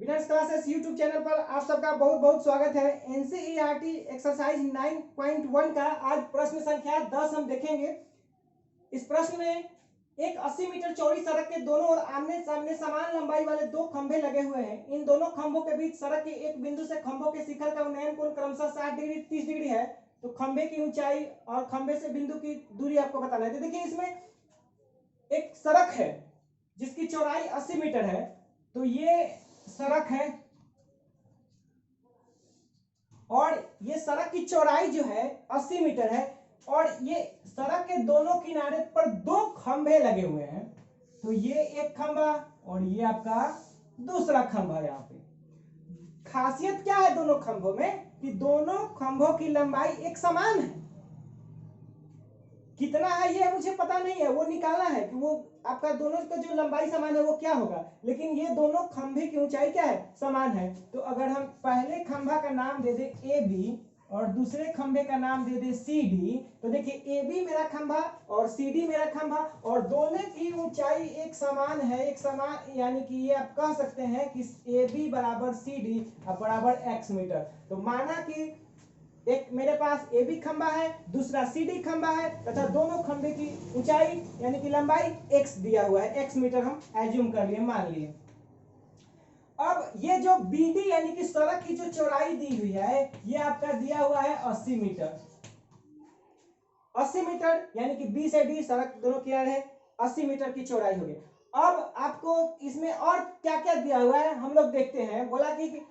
Winners classes YouTube channel पर आप सबका बहुत बहुत स्वागत है। एनसीईआरटी एक्सरसाइज 9.1 का आज प्रश्न संख्या 10 हम देखेंगे। इस प्रश्न में एक 80 मीटर चौड़ी सड़क के दोनों ओर आमने सामने समान लंबाई वाले दो खंभे लगे हुए हैं। इन दोनों खंभों के बीच सड़क के एक बिंदु से खंभों के शिखर का उन्नयन कोण क्रमशः 60 डिग्री 30 डिग्री है। तो खंभे की ऊंचाई और खंभे से बिंदु की दूरी आपको बताना है। तो देखिए इसमें एक सड़क है जिसकी चौड़ाई 80 मीटर है। तो ये सड़क है और ये सड़क की चौड़ाई जो है 80 मीटर है और ये सड़क के दोनों किनारे पर दो खंभे लगे हुए हैं। तो ये एक खंभा और ये आपका दूसरा खंभा। यहाँ पे खासियत क्या है दोनों खंभों में कि दोनों खंभों की लंबाई एक समान है। कितना है ये मुझे पता नहीं है, वो निकालना है कि वो आपका दोनों का जो लंबाई समान है वो क्या होगा, लेकिन ये दोनों खंभे की ऊंचाई क्या है, समान है। तो अगर हम पहले खंभा का नाम दे दे ए बी और दूसरे खंभे का नाम दे दे सी डी, तो देखिए ए बी मेरा खंभा और सी डी मेरा खंभा और दोनों की ऊंचाई एक समान है, एक समान, यानी कि ये आप कह सकते हैं कि ए बी बराबर सी डी बराबर एक्स मीटर। तो माना कि एक मेरे पास ए बी खंभा है, दूसरा सी डी खंभा है तथा दोनों खंभे की ऊंचाई यानी कि लंबाई x दिया हुआ है, x मीटर हम एज्यूम कर लिए, मान लिए। अब ये जो BD यानी कि सड़क की जो चौड़ाई दी हुई है ये आपका दिया हुआ है 80 मीटर। 80 मीटर यानी कि B से D सड़क दोनों किनारे है, 80 मीटर की चौड़ाई हो गई। अब आपको इसमें और क्या क्या दिया हुआ है हम लोग देखते हैं। बोला कि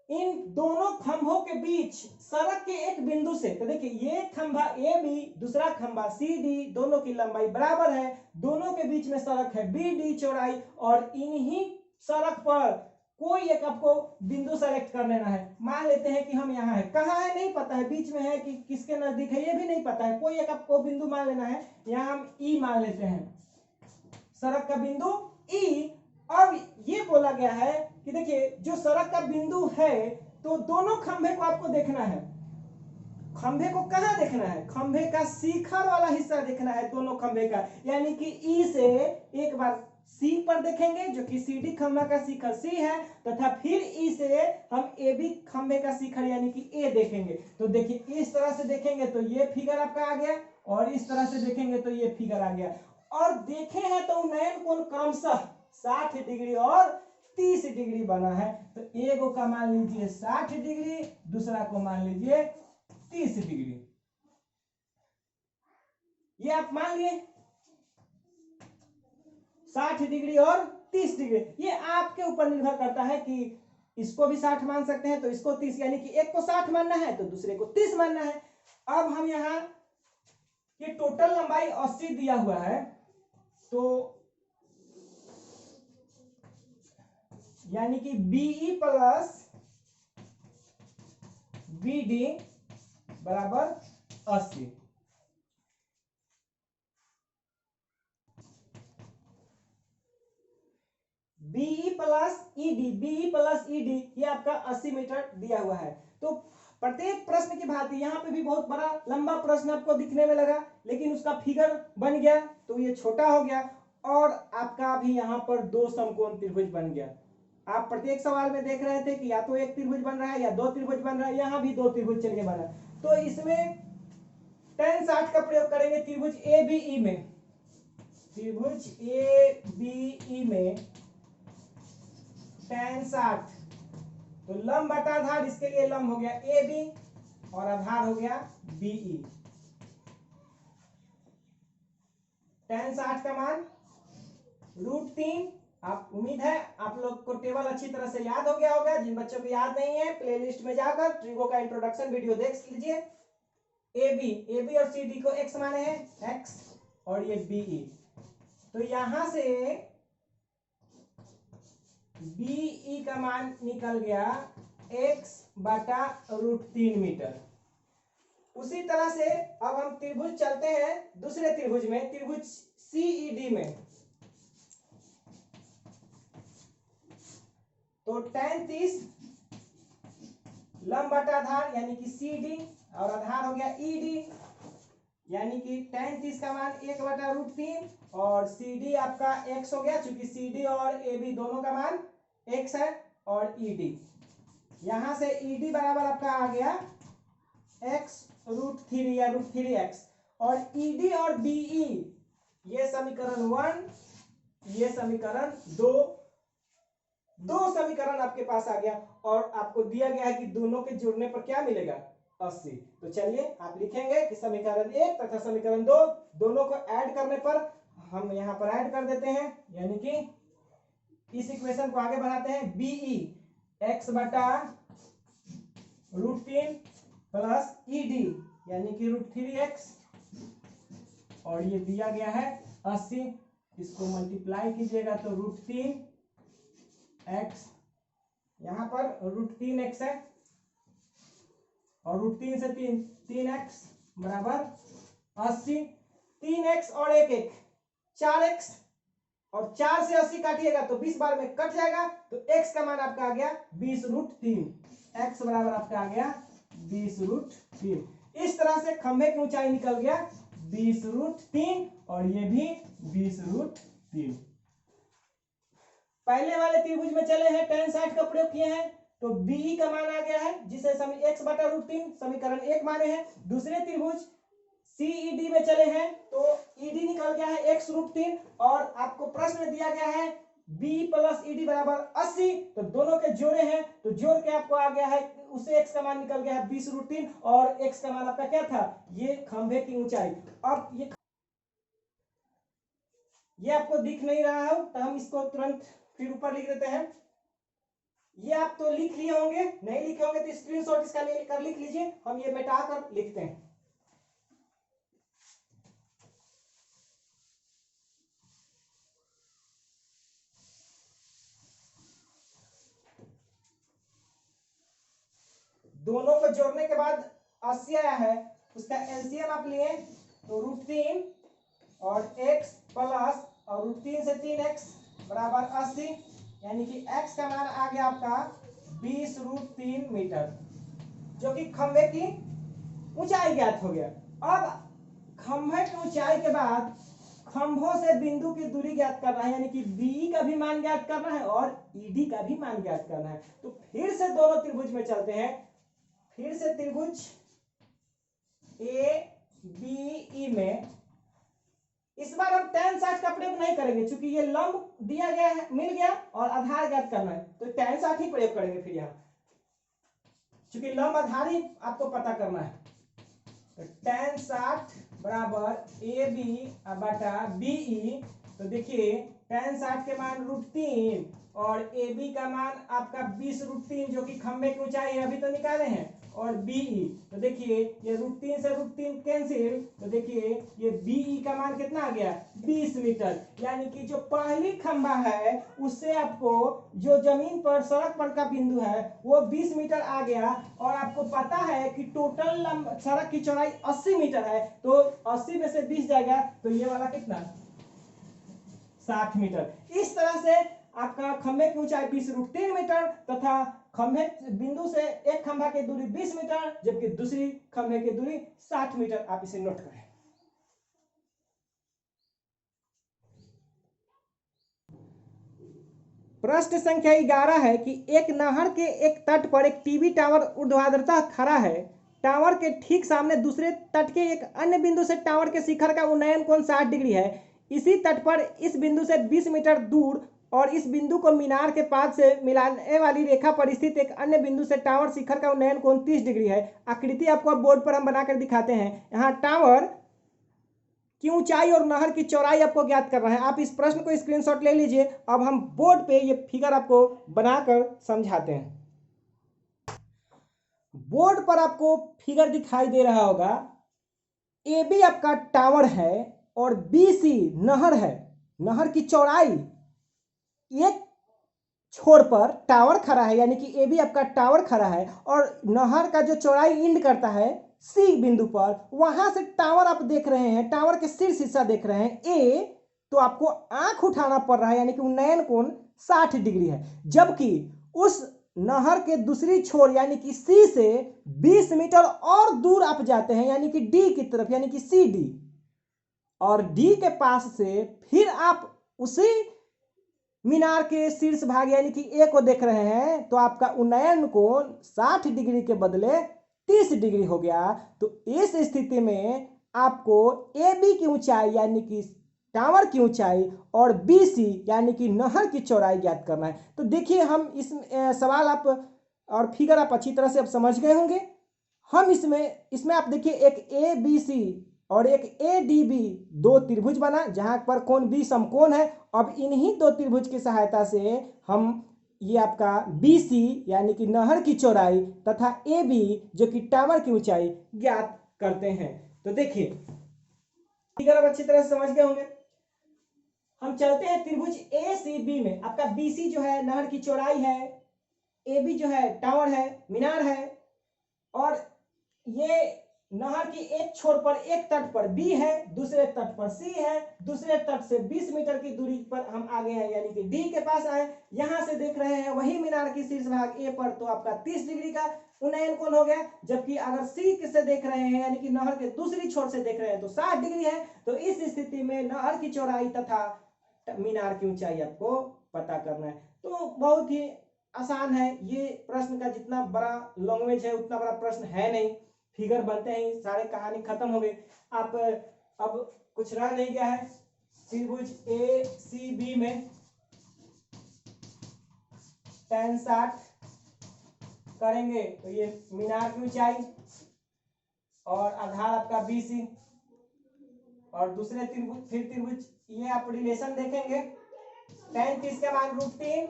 इन दोनों खंभों के बीच सड़क के एक बिंदु से, तो देखिए ये खंभा ए बी दूसरा खंभा सी डी दोनों की लंबाई बराबर है, दोनों के बीच में सड़क है बी डी चौड़ाई और इन्हीं सड़क पर कोई एक आपको बिंदु सेलेक्ट कर लेना है। मान लेते हैं कि हम यहाँ है, कहाँ है नहीं पता है, बीच में है कि किसके नजदीक है ये भी नहीं पता है, कोई एक आपको बिंदु मान लेना है। यहाँ हम ई मान लेते हैं, सड़क का बिंदु ई। अब ये बोला गया है कि देखिए जो सड़क का बिंदु है तो दोनों खंभे को आपको देखना है। खंभे को कहां देखना है, खंभे का शिखर वाला हिस्सा देखना है दोनों खंभे का, यानी कि ई से एक बार सी पर देखेंगे जो कि सी डी खंभा का शिखर सी है, तथा फिर ई से हम ए बी खंभे का शिखर यानी कि ए देखेंगे। तो देखिए इस तरह से देखेंगे तो ये फिगर आपका आ गया और इस तरह से देखेंगे तो ये फिगर आ गया। और देखे हैं तो उन्नयन कोण क्रमशः 60 डिग्री और 30 डिग्री बना है। तो एक का मान लीजिए 60 डिग्री, दूसरा को मान लीजिए 30 डिग्री। ये आप मान लिए 60 डिग्री और 30 डिग्री। ये आपके ऊपर निर्भर करता है कि इसको भी 60 मान सकते हैं तो इसको 30, यानी कि एक को 60 मानना है तो दूसरे को 30 मानना है। अब हम यहाँ ये टोटल लंबाई 80 दिया हुआ है, तो यानी कि BE प्लस BD बराबर 80। BE प्लस ED ये आपका 80 मीटर दिया हुआ है। तो प्रत्येक प्रश्न की भांति यहाँ पे भी बहुत बड़ा लंबा प्रश्न आपको दिखने में लगा, लेकिन उसका फिगर बन गया तो ये छोटा हो गया और आपका भी यहाँ पर दो समकोण त्रिभुज बन गया। आप प्रत्येक सवाल में देख रहे थे कि या तो एक त्रिभुज बन रहा है या दो त्रिभुज बन रहा है, यहाँ भी दो त्रिभुज चलिए बना। तो इसमें tan 60 का प्रयोग करेंगे त्रिभुज ABE में, त्रिभुज ABE में tan 60, तो लंब बटा आधार, इसके लिए लंब हो गया AB और आधार हो गया BE। tan 60 का मान √3। आप उम्मीद है आप लोग को टेबल अच्छी तरह से याद हो गया होगा। जिन बच्चों को याद नहीं है प्लेलिस्ट में जाकर ट्रिगो का इंट्रोडक्शन वीडियो देख लीजिए। AB और CD को x माने हैं, x और ये BE, तो यहां से BE का मान निकल गया x बटा √3 मीटर। उसी तरह से अब हम त्रिभुज चलते हैं दूसरे त्रिभुज में, त्रिभुज CED में। तो tan 30 लंब बटा आधार यानी कि CD और आधार हो गया ED, यानी कि tan 30 का मान 1 बटा √3 और CD आपका x हो गया, चूंकि CD और AB दोनों का मान x है और ed, यहां से ed बराबर आपका आ गया x√3 या √3x, और ed और be, ये समीकरण 1, ये समीकरण 2, दो समीकरण आपके पास आ गया, और आपको दिया गया है कि दोनों के जुड़ने पर क्या मिलेगा 80। तो चलिए आप लिखेंगे कि समीकरण 1 तथा समीकरण 2 दोनों को ऐड करने पर हम यहां पर ऐड कर देते हैं, यानी कि इस इक्वेशन को आगे बढ़ाते हैं। बीई x बटा √3 प्लस ed यानी कि √3x, और ये दिया गया है 80, इसको मल्टीप्लाई कीजिएगा तो √3x, यहां पर √3x है और √3 से 3x बराबर 80, 3x और 1 4x, और 4 से 80 काटिएगा तो 20 बार में कट जाएगा, तो x का मान आपका आ गया 20√3, x बराबर आपका आ गया 20√3। इस तरह से खंभे की ऊंचाई निकल गया 20√3 और ये भी 20√3। पहले वाले त्रिभुज में चले हैं, tan 60 का प्रयोग किए हैं, तो बीई का मान आ गया है जिसे x बटा √3 समीकरण 1 माने हैं। दूसरे त्रिभुज CED में चले हैं तो ED निकल गया है x√3, और आपको प्रश्न दिया गया है B प्लस ED बराबर 80, तो दोनों के जोड़े हैं, तो जोड़ के आपको आ गया है, उसे x का मान निकल गया है 20√3, और x का मान आपका क्या था, ये खंभे की ऊंचाई। अब ये आपको दिख नहीं रहा हो तो हम इसको तुरंत फिर ऊपर लिख देते हैं। ये आप तो लिख लिए होंगे, नहीं लिखे होंगे तो स्क्रीनशॉट इसका लेकर लिख लीजिए, हम ये मिटा कर लिखते हैं। दोनों को जोड़ने के बाद 80 आया है, उसका एलसीएम आप लिए तो √3 और x प्लस और √3 से 3x बराबर 80, यानी कि x का मान आ गया आपका 20√3 मीटर, जो कि खंभे की ऊंचाई ज्ञात हो गया। अब खंभे की ऊंचाई के बाद खंभों से बिंदु की दूरी ज्ञात करना है, यानी कि बी का भी मान ज्ञात करना है और ईडी का भी मान ज्ञात करना है। तो फिर से दोनों त्रिभुज में चलते हैं, फिर से त्रिभुज ABE में इस बार हम tan 60 का प्रयोग नहीं करेंगे, क्योंकि ये लंब दिया गया है, मिल गया और आधार ज्ञात करना है, तो tan 60 ही प्रयोग करेंगे फिर यहाँ, क्योंकि लंब आधार ही आपको पता करना है। तो tan 60 बराबर AB बटा BE, तो देखिए tan 60 के मान √3 और AB का मान आपका 20√3, जो कि खंभे की ऊंचाई है, अभी तो निकाले हैं, और BE, तो देखिए ये √3 से √3 कैंसिल, तो देखिए ये BE का मान कितना आ गया 20 मीटर, यानी कि जो पहली खंभा है उससे आपको जो जमीन पर सड़क पर का बिंदु है वो 20 मीटर आ गया, और आपको पता है कि टोटल सड़क की चौड़ाई 80 मीटर है, तो 80 में से 20 जाएगा तो ये वाला कितना 60 मीटर। इस तरह से आपका खंभे की ऊंचाई 20√3 मीटर तथा खंभे बिंदु से एक खंभा की दूरी 20 मीटर, जबकि दूसरी खंभे की दूरी 60 मीटर। आप इसे नोट करें। प्रश्न संख्या 11 है कि एक नहर के एक तट पर एक टीवी टावर ऊर्ध्वाधरता खड़ा है। टावर के ठीक सामने दूसरे तट के एक अन्य बिंदु से टावर के शिखर का उन्नयन कोण 60 डिग्री है। इसी तट पर इस बिंदु से 20 मीटर दूर और इस बिंदु को मीनार के पाद से मिलाने वाली रेखा पर स्थित एक अन्य बिंदु से टावर शिखर का उन्नयन कोण 30 डिग्री है। आकृति आपको बोर्ड पर हम बनाकर दिखाते हैं। यहाँ टावर की ऊंचाई और नहर की चौड़ाई आपको ज्ञात करना है। आप इस प्रश्न को स्क्रीनशॉट ले लीजिए। अब हम बोर्ड पे ये फिगर आपको बनाकर समझाते हैं। बोर्ड पर आपको फिगर दिखाई दे रहा होगा। AB आपका टावर है और BC नहर है। नहर की चौड़ाई, एक छोर पर टावर खड़ा है, यानी कि AB आपका टावर खड़ा है, और नहर का जो चौड़ाई इंड करता है C बिंदु पर, वहां से टावर आप देख रहे हैं, टावर के शीर्ष हिस्सा देख रहे हैं A, तो आपको आंख उठाना पड़ रहा है, यानी कि उन्नयन कोण 60 डिग्री है। जबकि उस नहर के दूसरी छोर यानी कि C से 20 मीटर और दूर आप जाते हैं, यानी कि D की तरफ, यानी कि CD, और D के पास से फिर आप उसी मीनार के शीर्ष भाग यानी कि ए को देख रहे हैं तो आपका उन्नयन कोण 60 डिग्री के बदले 30 डिग्री हो गया। तो इस स्थिति में आपको ए बी की ऊंचाई यानी कि टावर की ऊंचाई और बी सी यानी कि नहर की चौड़ाई ज्ञात करना है। तो देखिए हम इस सवाल आप और फिगर आप अच्छी तरह से अब समझ गए होंगे। हम इसमें आप देखिए एक ए बी सी और एक ए डी बी दो त्रिभुज बना जहां पर कोण बी समकोण है। अब इन्हीं दो त्रिभुज की सहायता से हम ये आपका बी सी यानी कि नहर की चौड़ाई तथा ए बी जो कि टावर की ऊंचाई ज्ञात करते हैं। तो देखिए फिगर अब अच्छी तरह से समझ गए होंगे। हम चलते हैं त्रिभुज ए सी बी में। आपका बी सी जो है नहर की चौड़ाई है, ए बी जो है टावर है, मीनार है, और ये नहर की एक छोर पर एक तट पर बी है, दूसरे तट पर सी है, दूसरे तट से 20 मीटर की दूरी पर हम आगे हैं यानी कि डी के पास आए। यहां से देख रहे हैं वही मीनार की शीर्ष भाग ए पर तो आपका 30 डिग्री का उन्नयन कोण हो गया। जबकि अगर सी से देख रहे हैं यानी कि नहर के दूसरी छोर से देख रहे हैं तो 60 डिग्री है। तो इस स्थिति में नहर की चौड़ाई तथा मीनार की ऊंचाई आपको पता करना है। तो बहुत ही आसान है ये प्रश्न का, जितना बड़ा लैंग्वेज है उतना बड़ा प्रश्न है नहीं। फिगर बनते ही सारे कहानी खत्म हो गई। आप अब कुछ रह नहीं गया है। त्रिभुज ए सी बी में tan 60 करेंगे तो ये मीनार की ऊंचाई और आधार आपका बी सी, और दूसरे त्रिभुज फिर त्रिभुज ये आप रिलेशन देखेंगे tan 30 का मान √3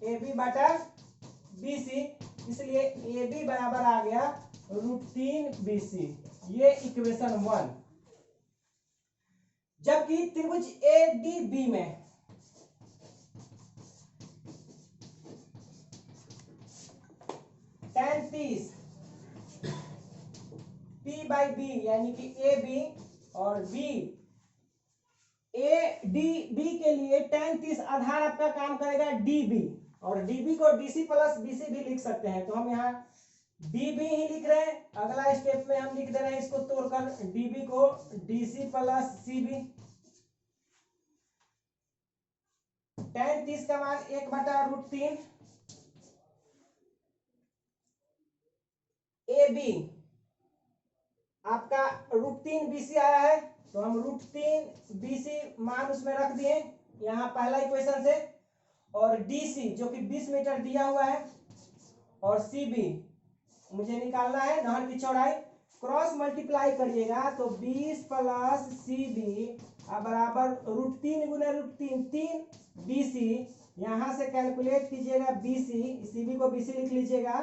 ए बी बटा बी सी, इसलिए ए बी बराबर आ गया √3 बी सी। ये इक्वेशन 1। जबकि त्रिभुज ए डी बी में tan 30 P बाई बी यानी कि ए बी और बी ए डी बी के लिए tan 30 आधार आपका काम करेगा डी बी, और डी बी को D C plus B C भी लिख सकते हैं। तो हम यहाँ डी बी ही लिख रहे हैं। अगला स्टेप में हम लिख दे रहे हैं इसको तोड़कर डी बी को D C plus C B. tan 30 का मान 1/√3 ए बी आपका √3 बी सी आया है तो हम √3 बी सी मान उसमें रख दिए यहाँ पहला इक्वेशन से, और डी सी जो कि 20 मीटर दिया हुआ है, और सी बी मुझे निकालना है नहर की चौड़ाई। क्रॉस मल्टीप्लाई करिएगा तो 20 प्लस सी बी बराबर √3 गुना √3 3 बी सी। यहां से कैलकुलेट कीजिएगा बी सी, सी बी को बी सी लिख लीजिएगा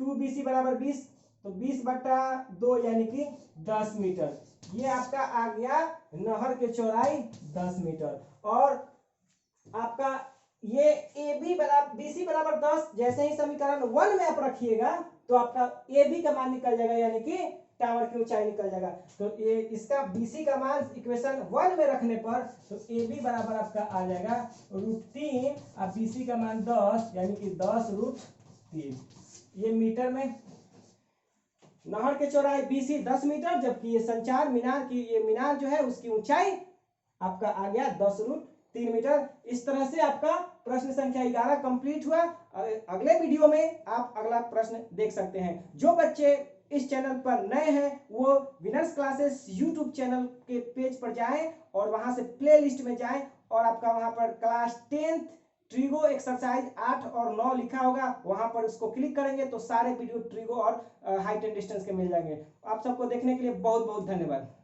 2 बी सी बराबर 20, तो 20/2 यानी कि 10 मीटर। ये आपका आ गया नहर की चौड़ाई 10 मीटर। और आपका ये ए बी बराबर बी सी बराबर 10 जैसे ही समीकरण 1 में आप रखिएगा तो आपका ए बी का मान निकल जाएगा यानी कि टावर की ऊंचाई निकल जाएगा। तो ये इसका बी सी का मान इक्वेशन 1 में रखने पर तो ए बी बराबर आपका आ जाएगा √3 और बी सी का मान 10 यानी कि 10√3। ये मीटर में नहर की चौड़ाई बी सी 10 मीटर, जबकि ये संचार मीनार की ये मीनार जो है उसकी ऊंचाई आपका आ गया 10√3 मीटर। इस तरह से आपका प्रश्न संख्या 11 कंप्लीट हुआ। अगले वीडियो में आप अगला प्रश्न देख सकते हैं। जो बच्चे इस चैनल पर नए हैं वो विनर्स क्लासेस यूट्यूब चैनल के पेज पर जाएं और वहां से प्ले लिस्ट में जाएं और आपका वहां पर क्लास 10th ट्रिगो एक्सरसाइज 8 और 9 लिखा होगा, वहां पर उसको क्लिक करेंगे तो सारे वीडियो ट्रिगो और हाइट एंड डिस्टेंस के मिल जाएंगे। आप सबको देखने के लिए बहुत बहुत धन्यवाद।